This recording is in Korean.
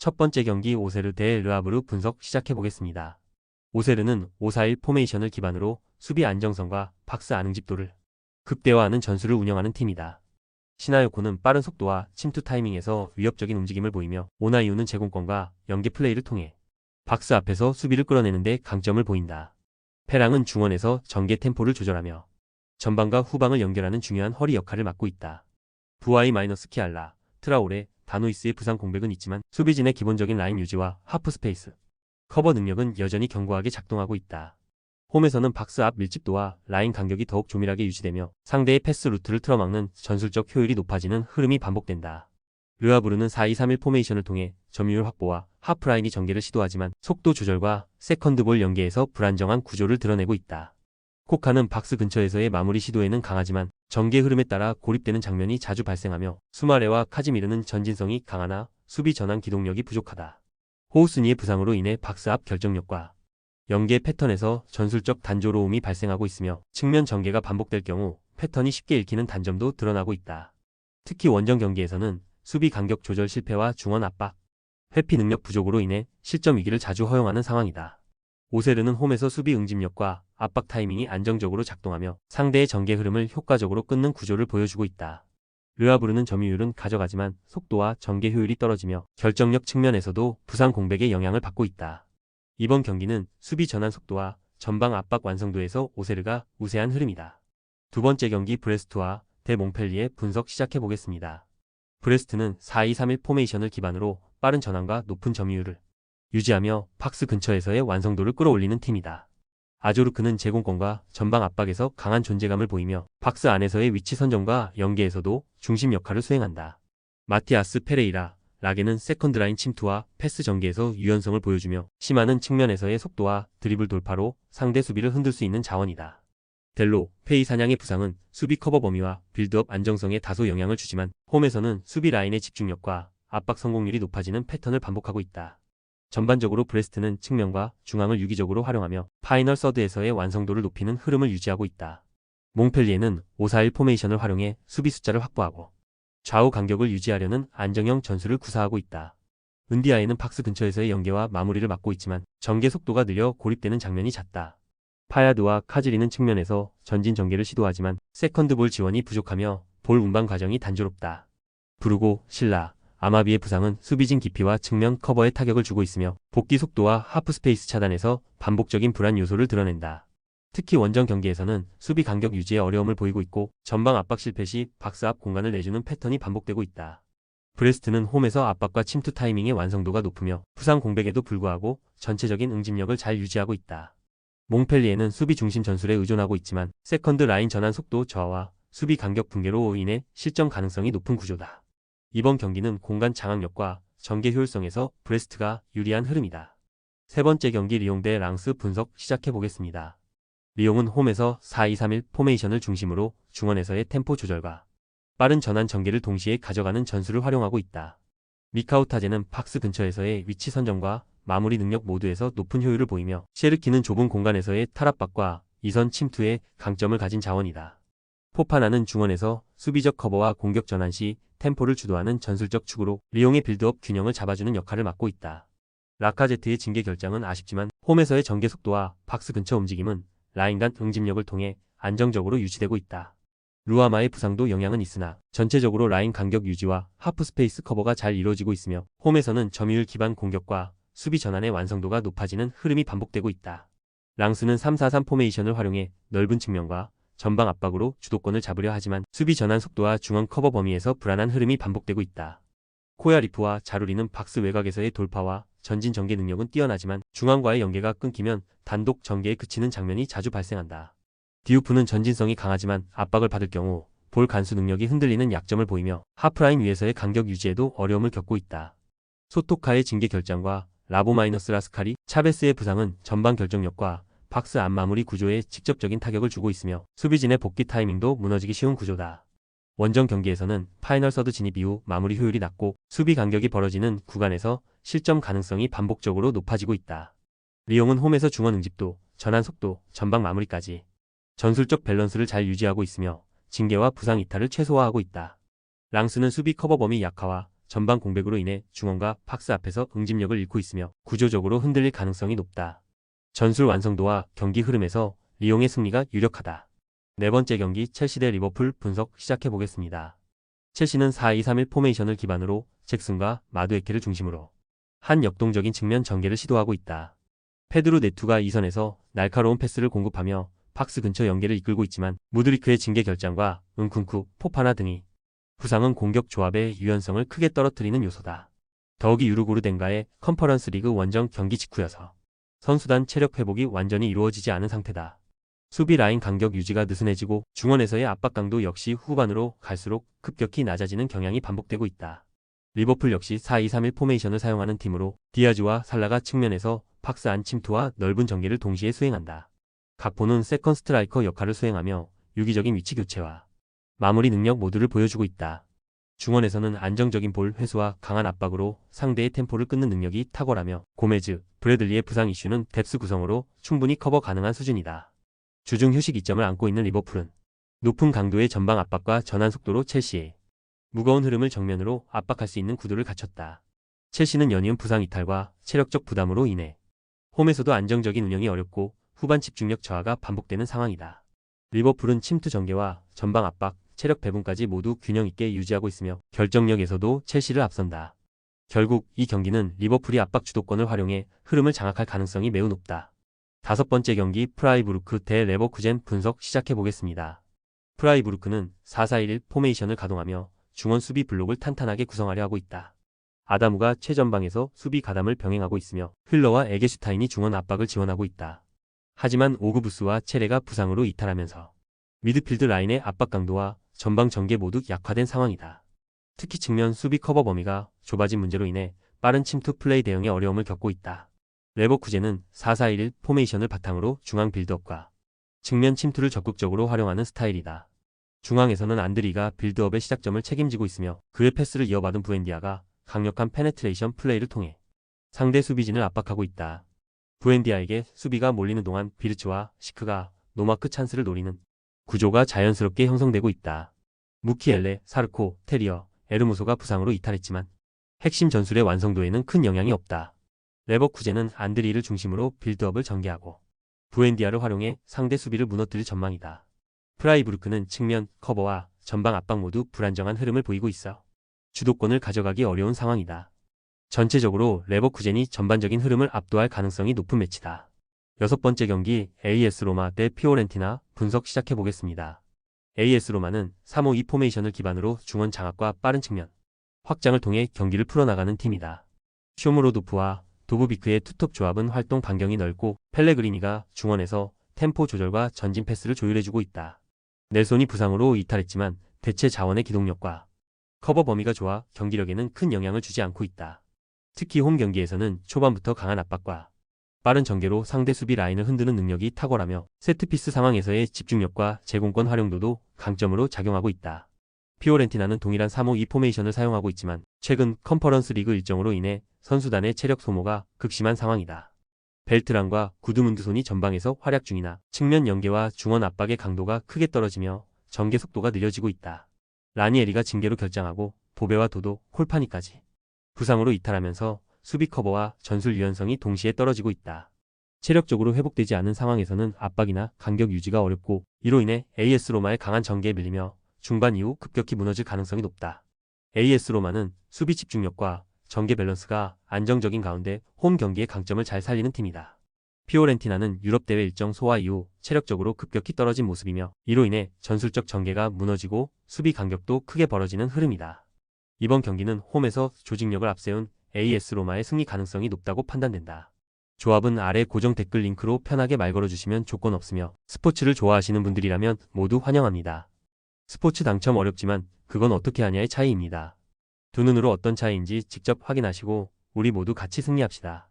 첫 번째 경기 오세르 대 르하브르 분석 시작해보겠습니다. 오세르는 5-4-1 포메이션을 기반으로 수비 안정성과 박스 안응 집도를 극대화하는 전술을 운영하는 팀이다. 시나요코는 빠른 속도와 침투 타이밍에서 위협적인 움직임을 보이며 오나이우는 제공권과 연계 플레이를 통해 박스 앞에서 수비를 끌어내는 데 강점을 보인다. 페랑은 중원에서 전개 템포를 조절하며 전방과 후방을 연결하는 중요한 허리 역할을 맡고 있다. 부아이-키알라, 트라오레, 다노이스의 부상 공백은 있지만 수비진의 기본적인 라인 유지와 하프 스페이스 커버 능력은 여전히 견고하게 작동하고 있다. 홈에서는 박스 앞 밀집도와 라인 간격이 더욱 조밀하게 유지되며 상대의 패스 루트를 틀어막는 전술적 효율이 높아지는 흐름이 반복된다. 르하브르는 4-2-3-1 포메이션을 통해 점유율 확보와 하프라인이 전개를 시도하지만 속도 조절과 세컨드볼 연계에서 불안정한 구조를 드러내고 있다. 코카는 박스 근처에서의 마무리 시도에는 강하지만 전개 흐름에 따라 고립되는 장면이 자주 발생하며 수마레와 카지미르는 전진성이 강하나 수비 전환 기동력이 부족하다. 호우스니의 부상으로 인해 박스 앞 결정력과 연계 패턴에서 전술적 단조로움이 발생하고 있으며 측면 전개가 반복될 경우 패턴이 쉽게 읽히는 단점도 드러나고 있다. 특히 원정 경기에서는 수비 간격 조절 실패와 중원 압박, 회피 능력 부족으로 인해 실점 위기를 자주 허용하는 상황이다. 오세르는 홈에서 수비 응집력과 압박 타이밍이 안정적으로 작동하며 상대의 전개 흐름을 효과적으로 끊는 구조를 보여주고 있다. 르하브르는 점유율은 가져가지만 속도와 전개 효율이 떨어지며 결정력 측면에서도 부상 공백의 영향을 받고 있다. 이번 경기는 수비 전환 속도와 전방 압박 완성도에서 오세르가 우세한 흐름이다. 두 번째 경기 브레스트와 대 몽펠리에 분석 시작해보겠습니다. 브레스트는 4-2-3-1 포메이션을 기반으로 빠른 전환과 높은 점유율을 유지하며 박스 근처에서의 완성도를 끌어올리는 팀이다. 아조르크는 제공권과 전방 압박에서 강한 존재감을 보이며 박스 안에서의 위치 선정과 연계에서도 중심 역할을 수행한다. 마티아스 페레이라, 라게는 세컨드라인 침투와 패스 전개에서 유연성을 보여주며 시마는 측면에서의 속도와 드리블 돌파로 상대 수비를 흔들 수 있는 자원이다. 델로, 페이 사냥의 부상은 수비 커버 범위와 빌드업 안정성에 다소 영향을 주지만 홈에서는 수비 라인의 집중력과 압박 성공률이 높아지는 패턴을 반복하고 있다. 전반적으로 브레스트는 측면과 중앙을 유기적으로 활용하며 파이널 서드에서의 완성도를 높이는 흐름을 유지하고 있다. 몽펠리에는 5-4-1 포메이션을 활용해 수비 숫자를 확보하고 좌우 간격을 유지하려는 안정형 전술을 구사하고 있다. 은디아에는 박스 근처에서의 연계와 마무리를 맡고 있지만 전개 속도가 느려 고립되는 장면이 잦다. 파야드와 카즈리는 측면에서 전진 전개를 시도하지만 세컨드볼 지원이 부족하며 볼 운반 과정이 단조롭다. 브루고, 실라, 아마비의 부상은 수비진 깊이와 측면 커버에 타격을 주고 있으며 복귀 속도와 하프 스페이스 차단에서 반복적인 불안 요소를 드러낸다. 특히 원정 경기에서는 수비 간격 유지에 어려움을 보이고 있고 전방 압박 실패 시 박스 앞 공간을 내주는 패턴이 반복되고 있다. 브레스트는 홈에서 압박과 침투 타이밍의 완성도가 높으며 부상 공백에도 불구하고 전체적인 응집력을 잘 유지하고 있다. 몽펠리에는 수비 중심 전술에 의존하고 있지만 세컨드 라인 전환 속도 저하와 수비 간격 붕괴로 인해 실점 가능성이 높은 구조다. 이번 경기는 공간 장악력과 전개 효율성에서 브레스트가 유리한 흐름이다. 세 번째 경기 리옹 대 랑스 분석 시작해보겠습니다. 리옹은 홈에서 4-2-3-1 포메이션을 중심으로 중원에서의 템포 조절과 빠른 전환 전개를 동시에 가져가는 전술을 활용하고 있다. 미카우타제는 박스 근처에서의 위치 선정과 마무리 능력 모두에서 높은 효율을 보이며 셰르키는 좁은 공간에서의 탈압박과 이선 침투에 강점을 가진 자원이다. 포파나는 중원에서 수비적 커버와 공격 전환 시 템포를 주도하는 전술적 축으로 리옹의 빌드업 균형을 잡아주는 역할을 맡고 있다. 라카제트의 징계 결장은 아쉽지만 홈에서의 전개 속도와 박스 근처 움직임은 라인 간 응집력을 통해 안정적으로 유지되고 있다. 루아마의 부상도 영향은 있으나 전체적으로 라인 간격 유지와 하프 스페이스 커버가 잘 이루어지고 있으며 홈에서는 점유율 기반 공격과 수비 전환의 완성도가 높아지는 흐름이 반복되고 있다. 랑스는 3-4-3 포메이션을 활용해 넓은 측면과 전방 압박으로 주도권을 잡으려 하지만 수비 전환 속도와 중원 커버 범위에서 불안한 흐름이 반복되고 있다. 코야리프와 자루리는 박스 외곽에서의 돌파와 전진 전개 능력은 뛰어나지만 중앙과의 연계가 끊기면 단독 전개에 그치는 장면이 자주 발생한다. 디우프는 전진성이 강하지만 압박을 받을 경우 볼 간수 능력이 흔들리는 약점을 보이며 하프라인 위에서의 간격 유지에도 어려움을 겪고 있다. 소토카의 징계 결장과 라보마이너스 라스카리, 차베스의 부상은 전방 결정력과 박스 안 마무리 구조에 직접적인 타격을 주고 있으며 수비진의 복귀 타이밍도 무너지기 쉬운 구조다. 원정 경기에서는 파이널 서드 진입 이후 마무리 효율이 낮고 수비 간격이 벌어지는 구간에서 실점 가능성이 반복적으로 높아지고 있다. 리옹은 홈에서 중원 응집도, 전환 속도, 전방 마무리까지 전술적 밸런스를 잘 유지하고 있으며 징계와 부상 이탈을 최소화하고 있다. 랑스는 수비 커버 범위 약화와 전방 공백으로 인해 중원과 박스 앞에서 응집력을 잃고 있으며 구조적으로 흔들릴 가능성이 높다. 전술 완성도와 경기 흐름에서 리옹의 승리가 유력하다. 네 번째 경기 첼시 대 리버풀 분석 시작해 보겠습니다. 첼시는 4-2-3-1 포메이션을 기반으로 잭슨과 마두에케를 중심으로 한 역동적인 측면 전개를 시도하고 있다. 페드로 네투가 이선에서 날카로운 패스를 공급하며 박스 근처 연계를 이끌고 있지만 무드리크의 징계 결장과 은쿤쿠, 포파나 등이 부상은 공격 조합의 유연성을 크게 떨어뜨리는 요소다. 더욱이 유르고르덴과의 컨퍼런스 리그 원정 경기 직후여서 선수단 체력 회복이 완전히 이루어지지 않은 상태다. 수비 라인 간격 유지가 느슨해지고 중원에서의 압박 강도 역시 후반으로 갈수록 급격히 낮아지는 경향이 반복되고 있다. 리버풀 역시 4-2-3-1 포메이션을 사용하는 팀으로 디아즈와 살라가 측면에서 박스 안 침투와 넓은 전개를 동시에 수행한다. 각포는 세컨 스트라이커 역할을 수행하며 유기적인 위치 교체와 마무리 능력 모두를 보여주고 있다. 중원에서는 안정적인 볼 회수와 강한 압박으로 상대의 템포를 끊는 능력이 탁월하며 고메즈, 브래들리의 부상 이슈는 뎁스 구성으로 충분히 커버 가능한 수준이다. 주중 휴식 이점을 안고 있는 리버풀은 높은 강도의 전방 압박과 전환 속도로 첼시의 무거운 흐름을 정면으로 압박할 수 있는 구도를 갖췄다. 첼시는 연이은 부상 이탈과 체력적 부담으로 인해 홈에서도 안정적인 운영이 어렵고 후반 집중력 저하가 반복되는 상황이다. 리버풀은 침투 전개와 전방 압박, 체력 배분까지 모두 균형 있게 유지하고 있으며 결정력에서도 첼시를 앞선다. 결국 이 경기는 리버풀이 압박 주도권을 활용해 흐름을 장악할 가능성이 매우 높다. 다섯 번째 경기 프라이부르크 대 레버쿠젠 분석 시작해 보겠습니다. 프라이부르크는 4-4-1 포메이션을 가동하며 중원 수비 블록을 탄탄하게 구성하려 하고 있다. 아다무가 최전방에서 수비 가담을 병행하고 있으며 흘러와 에게슈타인이 중원 압박을 지원하고 있다. 하지만 오그부스와 체레가 부상으로 이탈하면서 미드필드 라인의 압박 강도와 전방 전개 모두 약화된 상황이다. 특히 측면 수비 커버 범위가 좁아진 문제로 인해 빠른 침투 플레이 대응에 어려움을 겪고 있다. 레버쿠젠은 4-4-1 포메이션을 바탕으로 중앙 빌드업과 측면 침투를 적극적으로 활용하는 스타일이다. 중앙에서는 안드리가 빌드업의 시작점을 책임지고 있으며 그의 패스를 이어받은 부엔디아가 강력한 페네트레이션 플레이를 통해 상대 수비진을 압박하고 있다. 부엔디아에게 수비가 몰리는 동안 비르츠와 시크가 노마크 찬스를 노리는 구조가 자연스럽게 형성되고 있다. 무키엘레, 사르코, 테리어, 에르무소가 부상으로 이탈했지만 핵심 전술의 완성도에는 큰 영향이 없다. 레버쿠젠은 안드리를 중심으로 빌드업을 전개하고 부엔디아를 활용해 상대 수비를 무너뜨릴 전망이다. 프라이부르크는 측면, 커버와 전방 압박 모두 불안정한 흐름을 보이고 있어 주도권을 가져가기 어려운 상황이다. 전체적으로 레버쿠젠이 전반적인 흐름을 압도할 가능성이 높은 매치다. 여섯 번째 경기 AS 로마 대 피오렌티나 분석 시작해 보겠습니다. AS 로마는 3-5-2 포메이션을 기반으로 중원 장악과 빠른 측면 확장을 통해 경기를 풀어나가는 팀이다. 쇼무로도프와 도브비크의 투톱 조합은 활동 반경이 넓고 펠레그리니가 중원에서 템포 조절과 전진 패스를 조율해주고 있다. 넬손이 부상으로 이탈했지만 대체 자원의 기동력과 커버 범위가 좋아 경기력에는 큰 영향을 주지 않고 있다. 특히 홈 경기에서는 초반부터 강한 압박과 빠른 전개로 상대 수비 라인을 흔드는 능력이 탁월하며 세트피스 상황에서의 집중력과 제공권 활용도도 강점으로 작용하고 있다. 피오렌티나는 동일한 3-5-2 포메이션을 사용하고 있지만 최근 컨퍼런스 리그 일정으로 인해 선수단의 체력 소모가 극심한 상황이다. 벨트란과 구드문드손이 전방에서 활약 중이나 측면 연계와 중원 압박의 강도가 크게 떨어지며 전개 속도가 느려지고 있다. 라니에리가 징계로 결장하고 보베와 도도, 콜파니까지 부상으로 이탈하면서 수비 커버와 전술 유연성이 동시에 떨어지고 있다. 체력적으로 회복되지 않은 상황에서는 압박이나 간격 유지가 어렵고 이로 인해 AS 로마의 강한 전개에 밀리며 중반 이후 급격히 무너질 가능성이 높다. AS 로마는 수비 집중력과 전개 밸런스가 안정적인 가운데 홈 경기의 강점을 잘 살리는 팀이다. 피오렌티나는 유럽 대회 일정 소화 이후 체력적으로 급격히 떨어진 모습이며 이로 인해 전술적 전개가 무너지고 수비 간격도 크게 벌어지는 흐름이다. 이번 경기는 홈에서 조직력을 앞세운 AS 로마의 승리 가능성이 높다고 판단된다. 조합은 아래 고정 댓글 링크로 편하게 말 걸어주시면 조건 없으며 스포츠를 좋아하시는 분들이라면 모두 환영합니다. 스포츠 당첨 어렵지만 그건 어떻게 하냐의 차이입니다. 두 눈으로 어떤 차이인지 직접 확인하시고 우리 모두 같이 승리합시다.